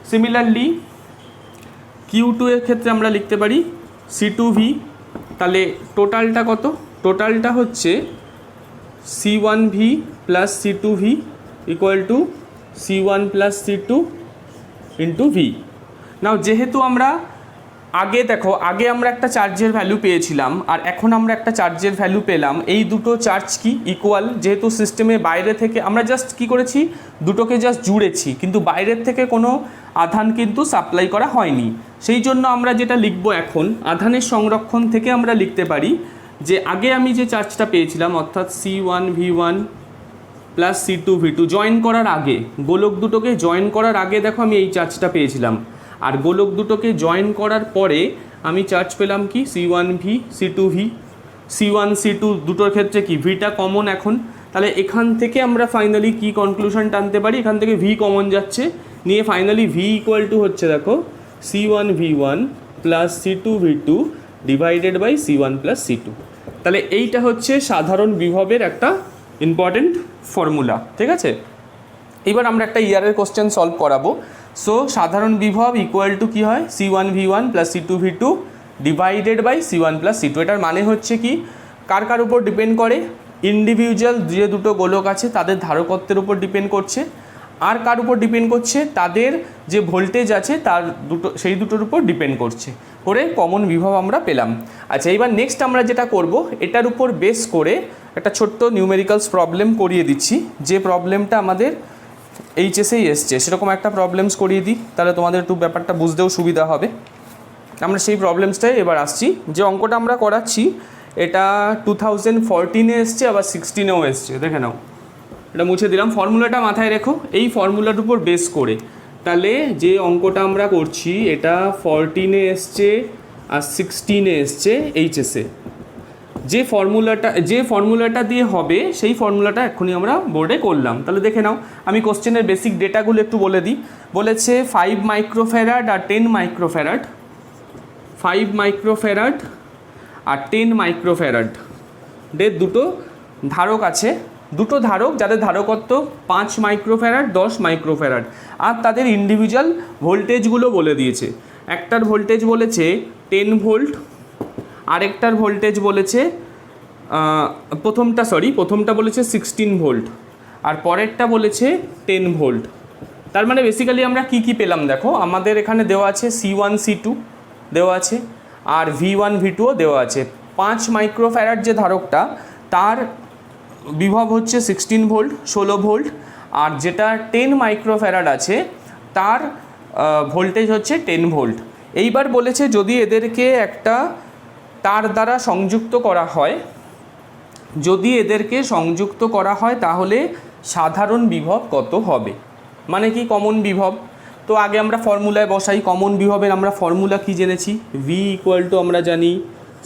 সিমিলারলি Q2 এর ক্ষেত্রে আমরা লিখতে পারি C2V। তাহলে টোটালটা কত, টোটালটা হচ্ছে C1V plus C2V equal to C1 plus C2 into V। নাও যেহেতু আমরা আগে দেখো, আগে আমরা একটা চার্জের ভ্যালু পেয়েছিলাম আর এখন আমরা একটা চার্জের ভ্যালু পেলাম, এই দুটো চার্জ কি ইকুয়াল, যেহেতু সিস্টেমে বাইরে থেকে আমরা জাস্ট কি করেছি, দুটোকে জাস্ট জুড়েছি, কিন্তু বাইরের থেকে কোনো আধান কিন্তু সাপ্লাই করা হয়নি। সেই জন্য আমরা যেটা লিখব এখন, আধানের সংরক্ষণ থেকে আমরা লিখতে পারি যে আগে আমি যে চার্জটা পেয়েছিলাম অর্থাৎ C1V1 প্লাস C2V2 জয়েন করার আগে, গোলক দুটোকে জয়েন করার আগে দেখো আমি এই চার্জটা পেয়েছিলাম, আর গোলক দুটোকে জয়েন করার পরে আমি চার্জ পেলাম কি C1V C2V। C1 C2 দুটোর ক্ষেত্রে কি ভিটা কমন এখন, তাহলে এখান থেকে আমরা ফাইনালি কি কনক্লুশন টানতে পারি, এখান থেকে ভি কমন যাচ্ছে, নিয়ে ফাইনালি ভি ইকুয়াল টু হচ্ছে দেখো C1V1 plus C2V2 divided by C1 plus C2। তাহলে এইটা হচ্ছে সাধারণ বিভবের একটা ইম্পর্টেন্ট ফর্মুলা, ঠিক আছে। এবার আমরা একটা ইয়ারের কোশ্চেন সলভ করাবো। সো সাধারণ বিভব ইকুয়াল টু কী হয়, C1V1 plus C2V2 divided by C1 plus C2। এটার মানে হচ্ছে কি, কার কার উপর ডিপেন্ড করে, ইন্ডিভিজুয়াল যে দুটো গোলক আছে তাদের ধারকত্বের উপর ডিপেন্ড করছে, আর কার উপর ডিপেন্ড করছে, তাদের যে ভোল্টেজ আছে তার সেই দুটোর উপর ডিপেন্ড করছে, করে কমন বিভব আমরা পেলাম। আচ্ছা, এবার নেক্সট আমরা যেটা করব, এটার উপর বেস করে একটা ছোট্ট নিউমেরিক্যালস প্রবলেম করিয়ে দিচ্ছি, যে প্রবলেমটা আমাদের এইচএসেই এসছে, সেরকম একটা প্রবলেমস করিয়ে দিই, তাহলে তোমাদের একটু ব্যাপারটা বুঝতেও সুবিধা হবে। আমরা সেই প্রবলেমসটাই এবার আসছি। যে অঙ্কটা আমরা করাচ্ছি এটা 2014-এ এসছে, আবার 16-এও এসছে, দেখে নাও, এটা মুছে দিলাম। ফর্মুলাটা মাথায় রেখো, এই ফর্মুলার উপর বেস করে, তাহলে যে অঙ্কটা আমরা করছি এটা 14-এ এসছে আর 16-এ এসছে এইচএসে। যে ফর্মুলাটা দিয়ে হবে সেই ফর্মুলাটা এক্ষুনি আমরা বোর্ডে করলাম। তাহলে দেখে নাও, আমি কোশ্চেনের বেসিক ডেটাগুলো একটু বলে দিই। বলেছে 5 মাইক্রোফ্যারাড আর 10 মাইক্রোফ্যারাড, 5 মাইক্রোফ্যারাড আর 10 মাইক্রোফ্যারাড এর দুটো ধারক আছে, দুটো ধারক যাদের ধারকত্ব 5 মাইক্রোফ্যারাড 10 মাইক্রোফ্যারাড, আর তাদের ইন্ডিভিজুয়াল ভোল্টেজগুলো বলে দিয়েছে। একটার ভোল্টেজ বলেছে 10 ভোল্ট, আরেকটার ভোল্টেজ বলেছে প্রথমটা বলেছে 16 ভোল্ট, আর পরেরটা বলেছে 10 ভোল্ট। তার মানে বেসিক্যালি আমরা কি কি পেলাম দেখো, আমাদের এখানে দেওয়া আছে C1 C2 দেওয়া আছে, আর V1 V2ও দেওয়া আছে। 5 মাইক্রোফ্যারাড যে ধারকটা তার বিভব হচ্ছে 16 ভোল্ট 16 ভোল্ট, আর যেটা 10 মাইক্রোফ্যারাড আছে তার ভোল্টেজ হচ্ছে 10 ভোল্ট। এইবার বলেছে যদি এদেরকে একটা তার দ্বারা সংযুক্ত করা হয়, তাহলে সাধারণ বিভব কত হবে, মানে কি কমন বিভব। তো আগে আমরা ফর্মুলায় বসাই, কমন বিভবের আমরা ফর্মুলা কি জেনেছি, V ইকুয়াল টু আমরা জানি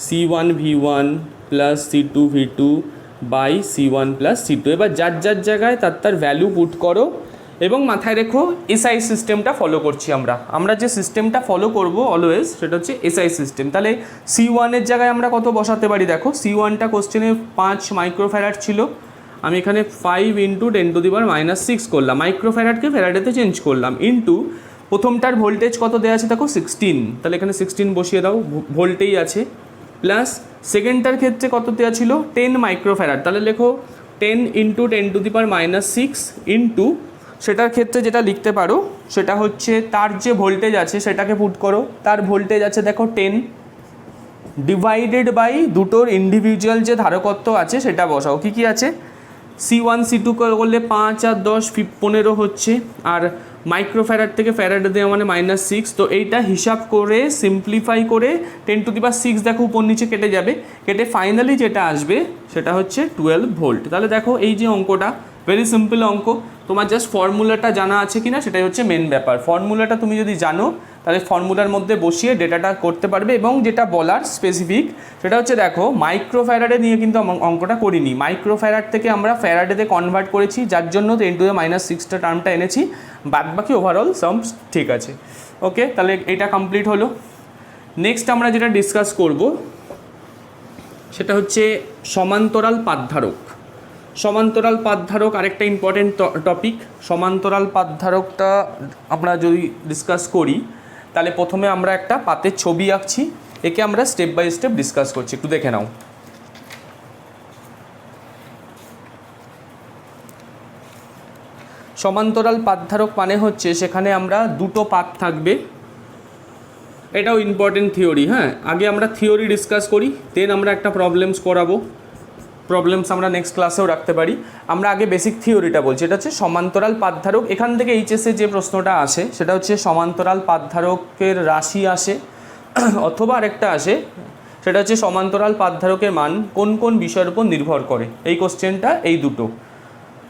C1V1 plus C2V2 by C1 plus C2। এবার যার যার জায়গায় তার ভ্যালু পুট করো, এবং মাথায় রেখো এসআই সিস্টেমটা ফলো করছি আমরা যে সিস্টেমটা ফলো করব অলওয়েজ সেটা হচ্ছে এসআই সিস্টেম। তাহলে C1-এর জায়গায় আমরা কত বসাতে পারি দেখো, C1টা কোশ্চেনে 5 মাইক্রোফ্যারাড ছিল, আমি এখানে 5 × 10⁻⁻6 করলাম, মাইক্রোফ্যারাডকে ফ্যারাডেতে চেঞ্জ করলাম, ইন্টু প্রথমটার ভোল্টেজ কত দেওয়া আছে দেখো 16, তাহলে এখানে 16 বসিয়ে দাও, ভোল্টেই আছে, প্লাস সেকেন্ডটার ক্ষেত্রে কত দেওয়া ছিল 10 মাইক্রোফ্যারাড, তাহলে লেখো 10 × 10⁻6 ইন্টু সেটার ক্ষেত্রে যেটা লিখতে পারো সেটা হচ্ছে তার যে ভোল্টেজ আছে সেটাকে পুট করো, তার ভোল্টেজ আছে দেখো 10 ডিভাইডেড বাই দুটোর ইন্ডিভিজুয়াল যে ধারকত্ব আছে সেটা বসাও, কি আছে C1 C2 করলে 5 আর 10 15 হচ্ছে, আর মাইক্রোফ্যারাড থেকে ফ্যারাডে দেওয়া মানে -6। তো এইটা হিসাব করে সিম্পলিফাই করে 10⁶ দেখো উপর নিচে কেটে যাবে, কেটে ফাইনালি যেটা আসবে সেটা হচ্ছে 12 ভোল্ট। তাহলে দেখো এই যে অঙ্কটা ভেরি সিম্পল অঙ্ক, তোমার জাস্ট ফর্মুলাটা জানা আছে কিনা সেটাই হচ্ছে মেন ব্যাপার। ফর্মুলাটা তুমি যদি জানো তাহলে ফর্মুলার মধ্যে বসিয়ে ডেটাটা করতে পারবে, এবং যেটা বলার স্পেসিফিক সেটা হচ্ছে দেখো মাইক্রোফ্যারাডে নিয়ে কিন্তু অঙ্কটা করিনি, মাইক্রোফ্যারাড থেকে আমরা ফ্যারাডেতে কনভার্ট করেছি, যার জন্য 10⁻⁻6টা টার্মটা এনেছি, বাদ বাকি ওভারঅল সামস ঠিক আছে। ওকে, তাহলে এটা কমপ্লিট হলো। নেক্সট আমরা যেটা ডিসকাস করব সেটা হচ্ছে সমান্তরাল পাতধারক। সমান্তরাল পাতধারক আরেকটা ইম্পর্টেন্ট টপিক। সমান্তরাল পাতধারকটা আমরা যদি ডিসকাস করি তাহলে প্রথমে আমরা একটা পাতের ছবি আঁকছি, একে আমরা স্টেপ বাই স্টেপ ডিসকাস করছি, একটু দেখে নাও। সমান্তরাল পাতধারক মানে হচ্ছে সেখানে আমরা দুটো পাত থাকবে, এটাও ইম্পর্টেন্ট থিওরি। হ্যাঁ, আগে আমরা থিওরি ডিসকাস করি, দেন আমরা একটা প্রবলেমস করাবো। প্রবলেমস আমরা নেক্সট ক্লাসেও রাখতে পারি। আমরা আগে বেসিক থিওরিটা বলছি। এটা হচ্ছে সমান্তরাল পাতধারক। এখান থেকে এইচএসে যে প্রশ্নটা আসে সেটা হচ্ছে সমান্তরাল পাতধারকের রাশি আসে অথবা আরেকটা আসে, সেটা হচ্ছে সমান্তরাল পাতধারকের মান কোন কোন বিষয়ের উপর নির্ভর করে। এই কোশ্চেনটা এই দুটো,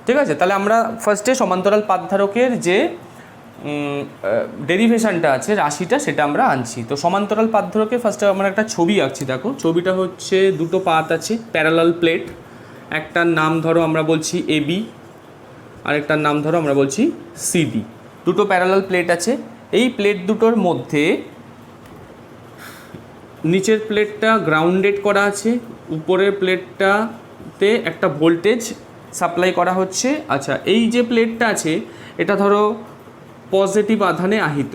ঠিক আছে। তাহলে আমরা ফার্স্টে সমান্তরাল পাতধারকের যে ডেরিভেশনটা আছে, রাশিটা, সেটা আমরা আনছি। তো সমান্তরাল পাতধারকে ফার্স্টে আমরা একটা ছবি আঁকছি। দেখো ছবিটা হচ্ছে দুটো পাত আছে, প্যারালাল প্লেট। একটার নাম ধরো আমরা বলছি এবি, আরেকটার নাম ধরো আমরা বলছি সিডি। দুটো প্যারালাল প্লেট আছে। এই প্লেট দুটোর মধ্যে নিচের প্লেটটা গ্রাউন্ডেড করা আছে, উপরের প্লেটটাতে একটা ভোল্টেজ সাপ্লাই করা হচ্ছে। আচ্ছা, এই যে প্লেটটা আছে এটা ধরো পজিটিভ আধানে আহিত।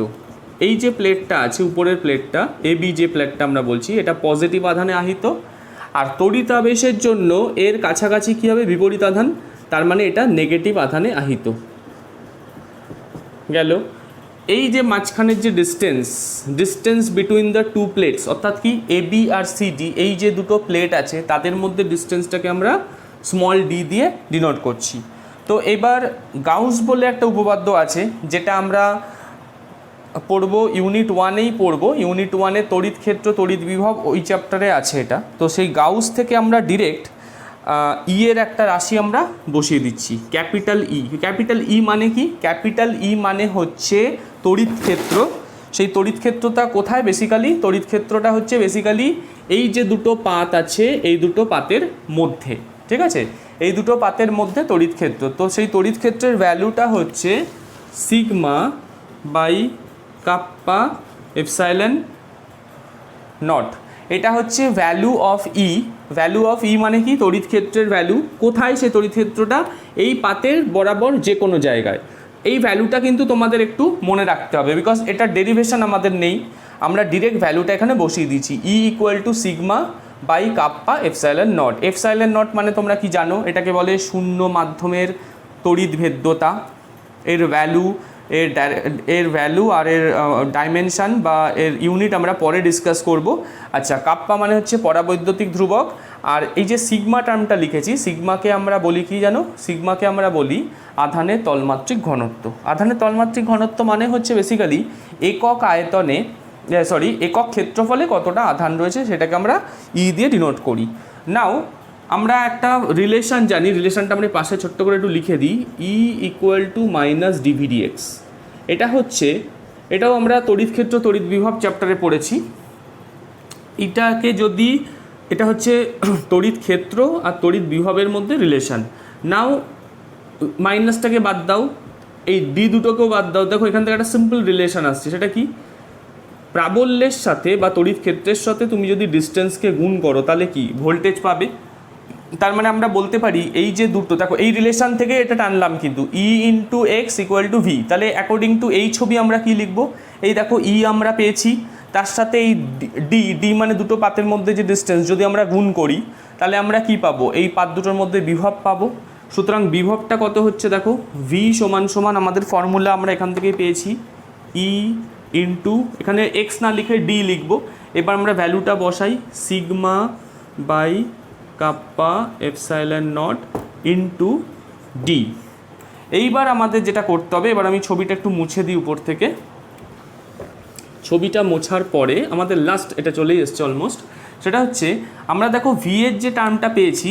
এই যে প্লেটটা আছে উপরের প্লেটটা এবি, যে প্লেটটা আমরা বলছি, এটা পজিটিভ আধানে আহিত। আর তড়িতাবেশের জন্য এর কাছাকাছি কী হবে? বিপরীত আধান, তার মানে এটা নেগেটিভ আধানে আহিত। গেল। এই যে মাঝখানের যে distance between the two plates, অর্থাৎ কি এবি আর সিডি, এই যে দুটো প্লেট আছে তাদের মধ্যে ডিস্টেন্সটাকে আমরা স্মল ডি দিয়ে ডিনোট করছি। তো এবার গাউস বলে একটা উপপাদ্য আছে, যেটা আমরা পড়বো ইউনিট 1-এই পড়বো। ইউনিট 1-এ তড়িৎ ক্ষেত্র তড়িৎ বিভব ওই চ্যাপ্টারে আছে এটা। তো সেই গাউস থেকে আমরা ডিরেক্ট ই এর একটা রাশি আমরা বসিয়ে দিচ্ছি, ক্যাপিটাল ই। ক্যাপিটাল ই মানে কি? ক্যাপিটাল ই মানে হচ্ছে তড়িৎ ক্ষেত্র। সেই তড়িৎ ক্ষেত্রটা কোথায়? বেসিক্যালি তড়িৎ ক্ষেত্রটা হচ্ছে বেসিক্যালি এই যে দুটো পাত আছে এই দুটো পাতের মধ্যে, ঠিক আছে? এই দুটো পাতের মধ্যে তড়িৎ ক্ষেত্র। তো সেই তড়িৎ ক্ষেত্রের ভ্যালুটা হচ্ছে sigma by kappa epsilon naught. এটা হচ্ছে value of E. Value of E মানে কি? তড়িৎ ক্ষেত্রের ভ্যালু। কোথায় সে তড়িৎ ক্ষেত্রটা? এই পাতের বরাবর যে কোনো জায়গায়। এই ভ্যালুটা কিন্তু তোমাদের একটু মনে রাখতে হবে, বিকজ এটা ডেরিভেশন আমাদের নেই, আমরা ডিরেক্ট ভ্যালুটা এখানে বসিয়ে দিচ্ছি। E equal to sigma by kappa epsilon nought. Epsilon nought মানে তোমরা কি জানো? এটাকে বলে শূন্য মাধ্যমের তড়িৎ ভেদ্যতা। এর ভ্যালু আর এর ডাইমেনশান বা এর ইউনিট আমরা পরে ডিসকাস করব। আচ্ছা, কাপ্পা মানে হচ্ছে পরাবৈদ্যুতিক ধ্রুবক। আর এই যে সিগমা টার্মটা লিখেছি, সিগমাকে আমরা বলি কি জানো? সিগমাকে আমরা বলি আধানের তলমাত্রিক ঘনত্ব। আধানের তলমাত্রিক ঘনত্ব মানে হচ্ছে বেসিক্যালি একক আয়তনে একক ক্ষেত্রফলে কতটা আধান রয়েছে সেটাকে আমরা ই দিয়ে ডিনোট করি। নাও আমরা একটা রিলেশন জানি, রিলেশনটা আমরা পাশে ছোট্ট করে একটু লিখে দিই। E equal to minus d V d x. এটাও আমরা তড়িৎ ক্ষেত্র তড়িৎ বিভব চ্যাপ্টারে পড়েছি। এটা হচ্ছে তড়িৎ ক্ষেত্র আর তড়িৎ বিভবের মধ্যে রিলেশন। নাও মাইনাসটাকে বাদ দাও, এই ডি দুটোকেও বাদ দাও। দেখো এখান থেকে একটা সিম্পল রিলেশন আসছে। সেটা কি? প্রাবল্যের সাথে বা তড়িৎ ক্ষেত্রের সাথে তুমি যদি ডিস্টেন্সকে গুণ করো তাহলে কি ভোল্টেজ পাবে। তার মানে আমরা বলতে পারি এই যে দুটো, দেখো এই রিলেশন থেকে এটা টানলাম কিন্তু E into x equal to V. তাহলে অ্যাকর্ডিং টু এই ছবি আমরা কি লিখবো? এই দেখো ই আমরা পেয়েছি, তার সাথে এই ডি মানে দুটো পাতের মধ্যে যে ডিস্টেন্স, যদি আমরা গুণ করি তাহলে আমরা কি পাবো? এই পাত দুটোর মধ্যে বিভব পাবো। সুতরাং বিভবটা কত হচ্ছে? দেখো ভি সমান সমান আমাদের ফর্মুলা আমরা এখান থেকেই পেয়েছি, ই ইন্টু, এখানে এক্স না লিখে ডি লিখবো। এবার আমরা ভ্যালুটা বসাই, sigma by kappa epsilon nought into D. এইবার আমাদের যেটা করতে হবে, এবার আমি ছবিটা একটু মুছে দিই উপর থেকে। ছবিটা মোছার পরে আমাদের লাস্ট এটা চলেই এসছে অলমোস্ট। সেটা হচ্ছে আমরা দেখো ভি এর যে টার্মটা পেয়েছি,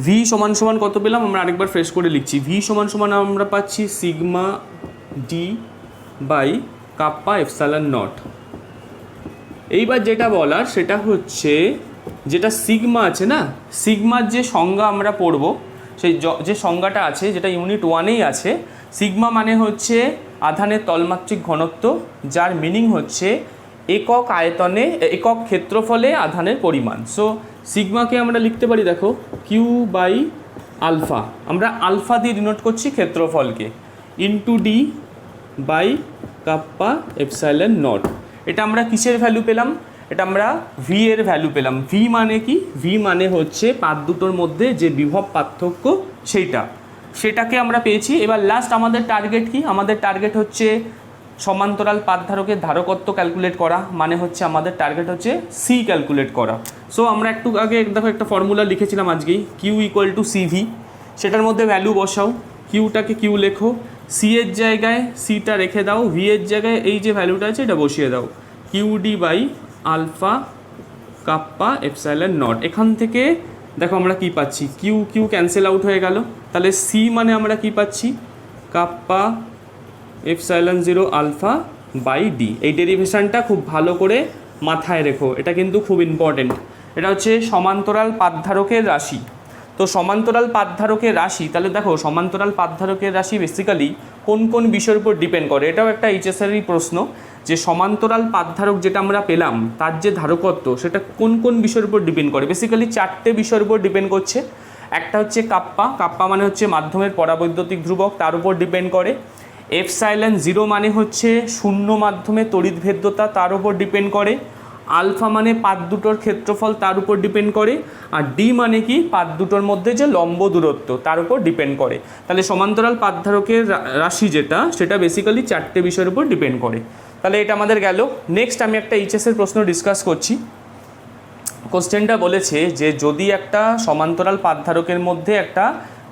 ভি সমান সমান কত পেলাম? আমরা আরেকবার ফ্রেশ করে লিখছি। ভি সমান সমান আমরা পাচ্ছি sigma D by kappa epsilon nought. এইবার যেটা বলার সেটা হচ্ছে, যেটা সিগমা আছে না, সিগমার যে সংজ্ঞা আমরা পড়ব, সেই যে সংজ্ঞাটা আছে যেটা ইউনিট 1-এই আছে, সিগমা মানে হচ্ছে আধানের তলমাত্রিক ঘনত্ব, যার মিনিং হচ্ছে একক আয়তনে একক ক্ষেত্রফলে আধানের পরিমাণ। সো সিগমাকে আমরা লিখতে পারি, দেখো কিউ বাই আলফা, আমরা আলফা দিয়ে ডিনোট করছি ক্ষেত্রফলকে, into d by kappa epsilon naught. এটা আমরা কিসের ভ্যালু পেলাম? এটা আমরা ভি এর ভ্যালু পেলাম। ভি মানে কি? ভি মানে হচ্ছে পাত দুটোর মধ্যে যে বিভব পার্থক্য সেটাকে আমরা পেয়েছি। এবার লাস্ট আমাদের টার্গেট কি? আমাদের টার্গেট হচ্ছে সমান্তরাল পাত ধারকের ধারকত্ব ক্যালকুলেট করা, মানে হচ্ছে আমাদের টার্গেট হচ্ছে সি ক্যালকুলেট করা। সো আমরা একটু আগে দেখো একটা ফর্মুলা লিখেছিলাম আজকেই, কিউ ইকুয়াল টু সিভি, সেটার মধ্যে ভ্যালু বসাও, কিউটাকে কিউ লেখো, সি এর জায়গায় সিটা রেখে দাও, ভি এর জায়গায় এই যে ভ্যালুটা আছে এটা বসিয়ে দাও, QD by alpha kappa epsilon nought. এখান থেকে দেখো আমরা কি পাচ্ছি, কিউ কিউ ক্যান্সেল আউট হয়ে গেল, তাহলে সি মানে আমরা কি পাচ্ছি, kappa epsilon zero alpha by D. এই ডেরিভেশনটা খুব ভালো করে মাথায় রেখো, এটা কিন্তু খুব ইম্পর্টেন্ট। এটা হচ্ছে সমান্তরাল পাতধারকের রাশি। তো সমান্তরাল পাতধারকের রাশি, তাহলে দেখো সমান্তরাল পাতধারকের রাশি বেসিক্যালি কোন কোন বিষয়ের উপর ডিপেন্ড করে, এটাও একটা এইচএসেরই প্রশ্ন, যে সমান্তরাল পাতধারক যেটা আমরা পেলাম তার যে ধারকত্ব সেটা কোন কোন বিষয়ের উপর ডিপেন্ড করে। বেসিক্যালি 4টে বিষয়ের উপর ডিপেন্ড করছে। একটা হচ্ছে কাপ্পা, কাপ্পা মানে হচ্ছে মাধ্যমের পরাবৈদ্যুতিক ধ্রুবক, তার উপর ডিপেন্ড করে। এপসাইলন জিরো মানে হচ্ছে শূন্য মাধ্যমে তড়িৎভেদ্যতা, তার উপর ডিপেন্ড করে। আলফা মানে পাত দুটোর ক্ষেত্রফল, তার উপর ডিপেন্ড করে। আর ডি মানে কি, পাত দুটোর মধ্যে যে লম্ব দূরত্ব, তার উপর ডিপেন্ড করে। তাহলে সমান্তরাল পাতধারকের রাশি যেটা, সেটা বেসিক্যালি 4টে বিষয়ের উপর ডিপেন্ড করে। তাহলে এটা আমাদের গেল। নেক্সট আমি একটা এইচএসের প্রশ্ন ডিসকাস করছি। কোশ্চেনটা বলেছে যে যদি একটা সমান্তরাল পাতধারকের মধ্যে একটা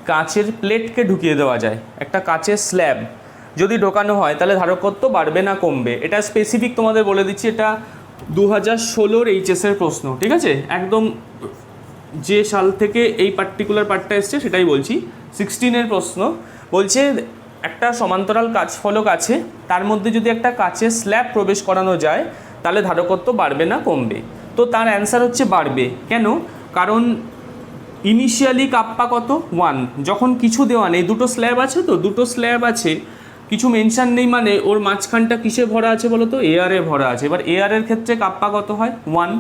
কাচের প্লেটকে ঢুকিয়ে দেওয়া যায়, একটা কাচের স্ল্যাব যদি ঢোকানো হয়, তাহলে ধারকত্ব বাড়বে না কমবে। এটা স্পেসিফিক তোমাদের বলে দিচ্ছি, এটা 2016 এইচএসের প্রশ্ন, ঠিক আছে? একদম যে সাল থেকে এই পার্টিকুলার পার্টটা এসছে সেটাই বলছি, 16-এর প্রশ্ন। বলছে একটা সমান্তরাল কাচ ফলক আছে, তার মধ্যে যদি একটা কাচের স্ল্যাব প্রবেশ করানো যায় তাহলে ধারকত্ব বাড়বে না কমবে। তো তার অ্যান্সার হচ্ছে বাড়বে। কেন? কারণ ইনিশিয়ালি কাপ্পা কত, 1, যখন কিছু দেওয়া নেই, দুটো স্ল্যাব আছে, তো দুটো স্ল্যাব আছে, কিছু মেনশান নেই, মানে ওর মাঝখানটা কিসে ভরা আছে বলো তো, এয়ারে ভরা আছে। এবার এয়ারের ক্ষেত্রে কাপ্পা কত হয়, 1।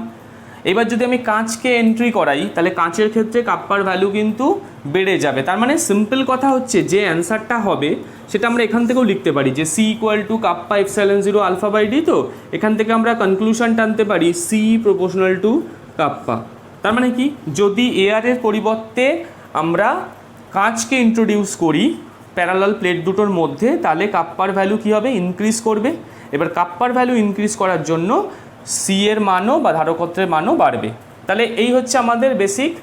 এবার যদি আমি কাঁচকে এন্ট্রি করাই তাহলে কাঁচের ক্ষেত্রে কাপ্পার ভ্যালু কিন্তু বেড়ে যাবে। তার মানে সিম্পল কথা হচ্ছে যে অ্যান্সারটা হবে সেটা আমরা এখান থেকেও লিখতে পারি যে C equal to kappa epsilon zero alpha by D. তো এখান থেকে আমরা কনক্লুশন টানতে পারি সি প্রপোর্শনাল টু কাপ্পা। তার মানে কি, যদি এয়ারের পরিবর্তে আমরা কাঁচকে ইন্ট্রোডিউস করি প্যারালাল প্লেট দুটোর মধ্যে, তাহলে কাপ্পার ভ্যালু কী হবে, ইনক্রিজ করবে। এবার কাপ্পার ভ্যালু ইনক্রিজ করার জন্য সি এর মানও বা ধারকত্বের মানও বাড়বে। তাহলে এই হচ্ছে আমাদের বেসিক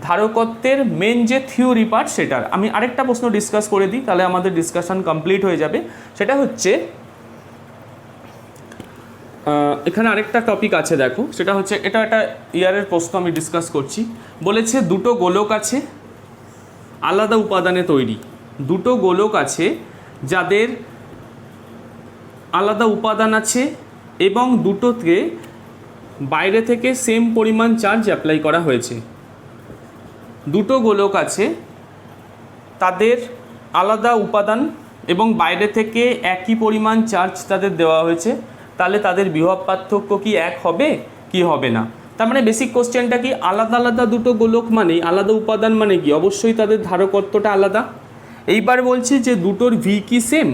ধারকত্বের মেন যে থিওরি পার্ট সেটার। আমি আরেকটা প্রশ্ন ডিসকাস করে দিই, তাহলে আমাদের ডিসকাশন কমপ্লিট হয়ে যাবে। সেটা হচ্ছে এখানে আরেকটা টপিক আছে, দেখো সেটা হচ্ছে, এটা একটা ইয়ারের প্রশ্ন আমি ডিসকাস করছি। বলেছে দুটো গোলক আছে আলাদা উপাদানে তৈরি, দুটো গোলক আছে যাদের আলাদা উপাদান আছে এবং দুটোতে বাইরে থেকে সেম পরিমাণ চার্জ অ্যাপ্লাই করা হয়েছে। দুটো গোলক আছে, তাদের আলাদা উপাদান এবং বাইরে থেকে একই পরিমাণ চার্জ তাদের দেওয়া হয়েছে, তাহলে তাদের বিভব পার্থক্য কি এক হবে কি হবে না? তার মানে বেসিক কোশ্চেনটা কি, আলাদা আলাদা দুটো গোলক মানে আলাদা উপাদান মানে কি, অবশ্যই তাদের ধারকত্বটা আলাদা। এইবার বলছে যে দুটোর ভি কি সেম,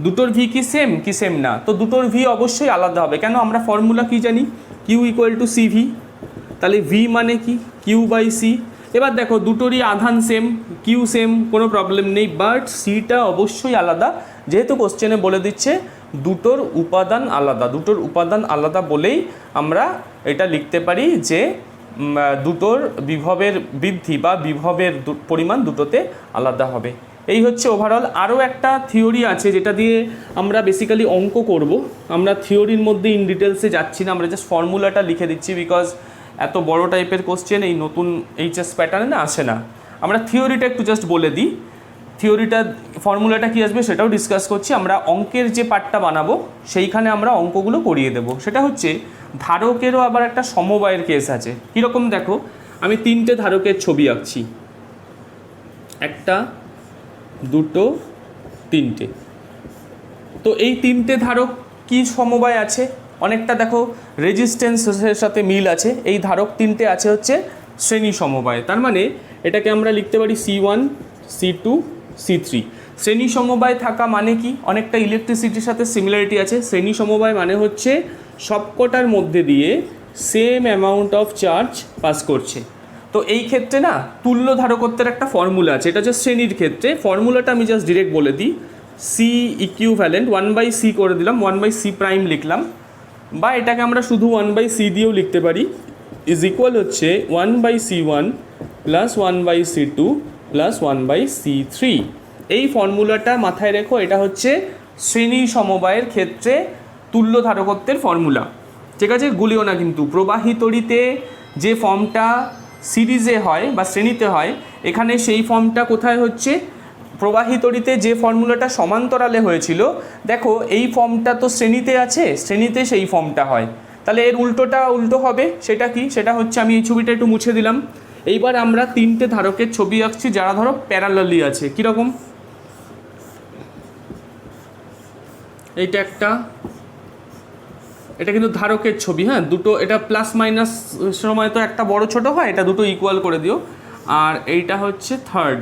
দুটোর ভি কি সেম কি সেম না? তো দুটোর ভি অবশ্যই আলাদা হবে। কেন? আমরা ফর্মুলা কি জানি, Q equal to C V. তাহলে ভি মানে কি, কিউ বাই সি। এবার দেখো দুটোরই আধান সেম, কিউ সেম, কোনো প্রবলেম নেই, বাট সিটা অবশ্যই আলাদা, যেহেতু কোশ্চেনে বলে দিচ্ছে দুটোর উপাদান আলাদা। দুটোর উপাদান আলাদা বলেই আমরা এটা লিখতে পারি যে দুটোর বিভবের বৃদ্ধি বা বিভবের পরিমাণ দুটোতে আলাদা হবে। এই হচ্ছে ওভারঅল। আরও একটা থিওরি আছে যেটা দিয়ে আমরা বেসিক্যালি অঙ্ক করব। আমরা থিওরির মধ্যে ইন ডিটেলসে যাচ্ছি না, আমরা জাস্ট ফর্মুলাটা লিখে দিচ্ছি, বিকজ এত বড় টাইপের কোশ্চেন এই নতুন এইচএস প্যাটার্নে আসে না। আমরা থিওরিটা একটু জাস্ট বলে দিই, থিওরিটা ফর্মুলাটা কী আসবে সেটাও ডিসকাস করছি। আমরা অঙ্কের যে পার্টটা বানাবো সেইখানে আমরা অঙ্কগুলো করিয়ে দেব। সেটা হচ্ছে ধারকেরও আবার একটা সমবায়ের কেস আছে। কীরকম দেখো, আমি 3টে ধারকের ছবি আঁকছি, 1, 2, 3টে। তো এই 3টে ধারক কি সমবায় আছে, অনেকটা দেখো রেজিস্ট্যান্সের সাথে মিল আছে। এই ধারক 3টে আছে হচ্ছে শ্রেণী সমবায়। তার মানে এটাকে আমরা লিখতে পারি C1, C2, C3। শ্রেণী সমবায় থাকা মানে কি, অনেকটা ইলেকট্রিসিটির সাথে সিমিলারিটি আছে। শ্রেণী সমবায় মানে হচ্ছে সবকটার মধ্যে দিয়ে same amount of charge pass করছে। তো এই ক্ষেত্রে না তুল্য ধারকত্বের একটা ফর্মুলা আছে, এটা হচ্ছে শ্রেণীর ক্ষেত্রে। ফর্মুলাটা আমি জাস্ট ডিরেক্ট বলে দিই, সি ইকুইভ্যালেন্ট 1/c করে দিলাম, 1/c প্রাইম লিখলাম, বা এটাকে আমরা শুধু 1/c দিয়েও লিখতে পারি, ইজ ইকুয়াল হচ্ছে 1/c1 plus 1/c2 plus 1/c3। এই ফর্মুলাটা মাথায় রেখো, এটা হচ্ছে শ্রেণী সমবায়ের ক্ষেত্রে তুল্য ধারকত্বের ফর্মুলা। ঠিক আছে, গুলিও না কিন্তু। প্রবাহী তড়িতে যে ফর্মটা সিরিজে হয় বা শ্রেণীতে হয়, এখানে সেই ফর্মটা কোথায় হচ্ছে? প্রবাহী তড়িতে যে ফর্মুলাটা সমান্তরালে হয়েছিল, দেখো এই ফর্মটা তো শ্রেণীতে আছে, শ্রেণীতে সেই ফর্মটা হয়, তাহলে এর উল্টোটা উল্টো হবে। সেটা কি? সেটা হচ্ছে, আমি এই ছবিটা একটু মুছে দিলাম। এইবার আমরা তিনটে ধারকের ছবি আঁকছি যারা ধরো প্যারালালি আছে। কীরকম? এইটা একটা, এটা কিন্তু ধারকের ছবি, হ্যাঁ, দুটো, এটা প্লাস মাইনাস সময় তো একটা বড় ছোট হয়, এটা দুটো ইকুয়াল করে দিও। আর এইটা হচ্ছে থার্ড।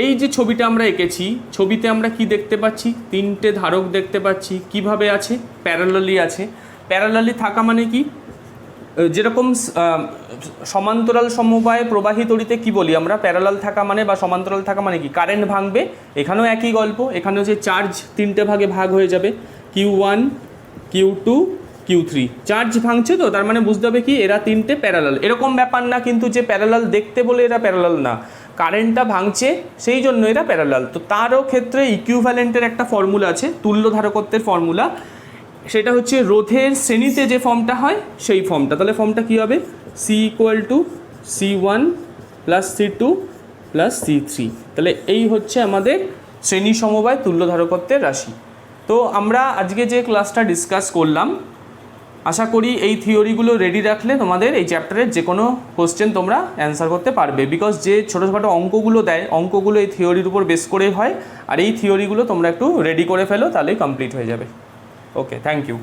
এই যে ছবিটা আমরা এঁকেছি, ছবিতে আমরা কি দেখতে পাচ্ছি? তিনটে ধারক দেখতে পাচ্ছি। কিভাবে আছে? প্যারালালি আছে। প্যারালালি থাকা মানে কি? যেরকম সমান্তরাল সমবায় প্রবাহী তড়িতে কি বলি আমরা? প্যারালাল থাকা মানে বা সমান্তরাল থাকা মানে কি? কারেন্ট ভাঙবে। এখানেও একই গল্প, এখানে হচ্ছে চার্জ তিনটে ভাগে ভাগ হয়ে যাবে, Q1 Q2 Q3। চার্জ ভাঙছে তো, তার মানে বুঝতে হবে কি এরা তিনটে প্যারালাল। এরকম ব্যাপার না কিন্তু যে প্যারালাল দেখতে বলে এরা প্যারালাল না, কারেন্টটা ভাঙছে সেই জন্য এরা প্যারালাল। তো তারও ক্ষেত্রে ইকুইভ্যালেন্টের একটা ফর্মুলা আছে, তুল্য ধারকত্বের ফর্মুলা। সেটা হচ্ছে রোধের শ্রেণীতে যে ফর্মটা হয় সেই ফর্মটা। তাহলে ফর্মটা কী হবে? C = C1 plus C2 plus C3। তাহলে এই হচ্ছে আমাদের শ্রেণী সমবায় তুল্য ধারকত্বের রাশি। তো আমরা আজকে যে ক্লাসটা ডিসকাস করলাম, আশা করি এই থিওরিগুলো রেডি রাখলে তোমাদের এই চ্যাপ্টারের যে কোনো কোশ্চেন তোমরা অ্যান্সার করতে পারবে। বিকজ যে ছোটোখাটো অঙ্কগুলো দেয়, অঙ্কগুলো এই থিওরির উপর বেস করেই হয়। আর এই থিওরিগুলো তোমরা একটু রেডি করে ফেলো, তাহলেই কমপ্লিট হয়ে যাবে। ওকে, থ্যাংক ইউ।